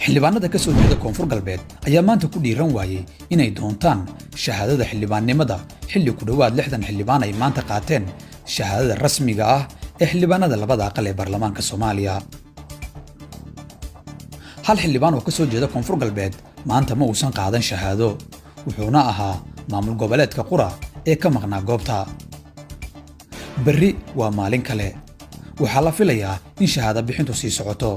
xildhibaanada ka soo jeeda koonfur galbeed ayaa maanta ku dhiiran waayay inay doontaan shahaadada xildhibaannimada xilli ku dhowaad 60 xildhibaan ay maanta qaateen shahaadada rasmiga ah ee xildhibaanada labada aqal ee baarlamaanka Soomaaliya. hal xildhibaan oo ka soo jeeda koonfur galbeed maanta ma uusan qaadan shahaado, wuxuuna ahaa maamul goboleedka Qura ee ka maqnaa goobta. berri waa maalin kale, waxaa la filayaa in shahaado bixintu sii socoto.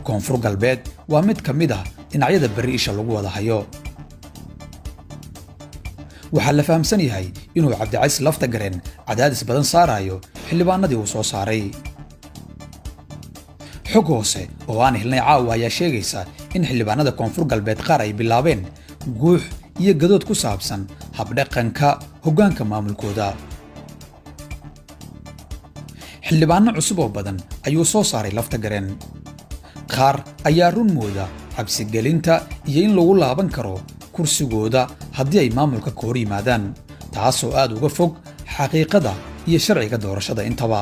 koonfur galbeed waa mid ka mid ah dhinacyada berri isha lagu wada hayo. waxaa la fahamsan yahay inuu Cabdicasiis Laftagareen cadaadis badan saarayo xildhibaanadii uu soo saaray. xog hoose oo aan helnay caawa ayaa sheegaysa in xildhibaanada koonfur galbeed qaar ay bilaabeen guux iyo gadood ku saabsan habdhaqanka hoggaanka maamulkooda. xildhibaano cusub oo badan ayuu soo saaray Laftagareen. qaar ayaa run mooda cabsigelinta iyo in lagu laaban karo kursigooda haddii ay maamulka ka hor yimaadaan, taasoo aad uga fog xaqiiqada iyo sharciga doorashada intaba.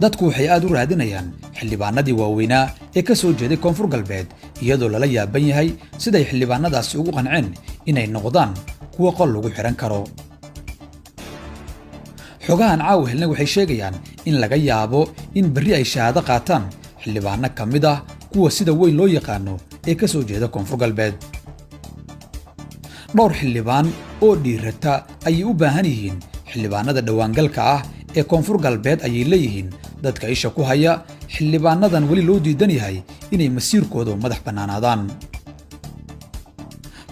dadku waxay aad u raadinayaan xildhibaanadii waaweynaa ee ka soo jeeday koonfur galbeed, iyadoo lala yaaban yahay siday xildhibaanadaasi ugu qanceen inay noqdaan kuwa qol lagu xiran karo. xogahan caawa helnay waxay sheegayaan in laga yaabo in berri ay shahaado qaataan xildhibaano ka mid ah kuwa sida weyn loo yaqaano ee ka soo jeeda koonfur galbeed. dhowr xildhibaan oo dhiirata ayay u baahan yihiin xildhibaanada dhawaangalka ah ee koonfur galbeed ayay leeyihiin dadka isha ku haya xildhibaanadan weli loo diidan yahay inay masiirkooda madax bannaanaadaan.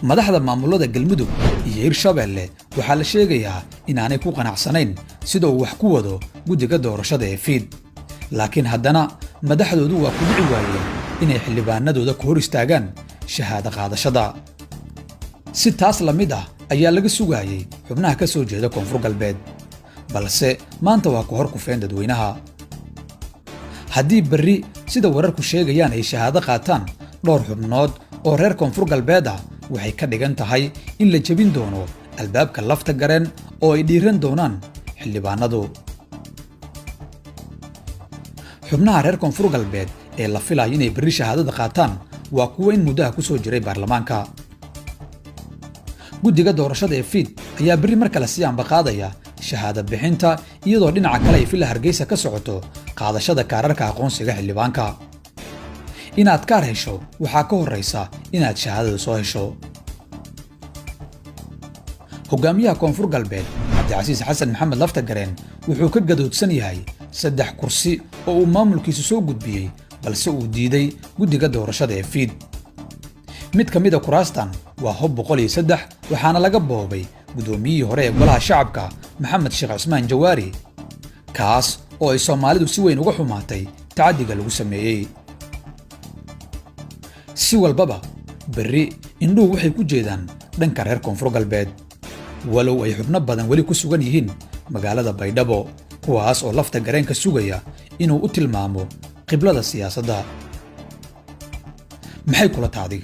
madaxda maamulada Galmudug iyo Hirshabeelle waxaa la sheegayaa inaanay ku qanacsanayn sida uu wax ku wado guddiga doorashada ee FID, laakiin haddana madaxdoodu waa ku dhici waayeen inay xildhibaanadooda ku hor istaagaan shahaado qaadashada. si taas la mid ah ayaa laga sugayay xubnaha ka soo jeeda koonfur galbeed, balse maanta waa ku hor kufeen dadweynaha. haddii berri sida wararku sheegayaan ay shahaado qaataan dhowr xubnood oo reer koonfur galbeed ah, waxay ka dhigan tahay in la jebin doono albaabka Laftagareen oo ay dhiiran doonaan xildhibaanadu. xubnaha reer koonfur galbeed ee la filayo inay berri shahaadada qaataan waa kuwa in muddaha ku soo jiray baarlamaanka. guddiga doorashada ee FID ayaa berri mar kale sii ambaqaadaya shahaado bixinta, iyadoo dhinaca kale ay Villa Hargeysa ka socoto qaadashada kaararka aqoonsiga xildhibaanka. inaad kaar hesho waxaa ka horreysa inaad shahaadada soo hesho. hogaamiyaha koonfur galbeed Cabdicasiis Xasan Maxamed Laftagareen wuxuu ka gadoodsan yahay 3 kursi oo uu maamulkiisu soo gudbiyey, balse uu diiday guddiga doorashada ee FID. mid ka mid ah kuraastan waa Hob 103, waxaana laga boobay gudoomiyihii hore ee golaha shacabka Maxamed Sheekh Cusmaan Jawaari, kaas oo ay Soomaalidu si weyn uga xumaatay tacadiga lagu sameeyey. si walbaba berri indhuhu waxay ku jeedaan dhanka reer koonfur galbeed, walow ay xubno badan weli ku sugan yihiin magaalada Baydhabo, kuwaas oo Laftagareen ka sugaya inuu u tilmaamo qiblada siyaasadda. maxay kula tahay?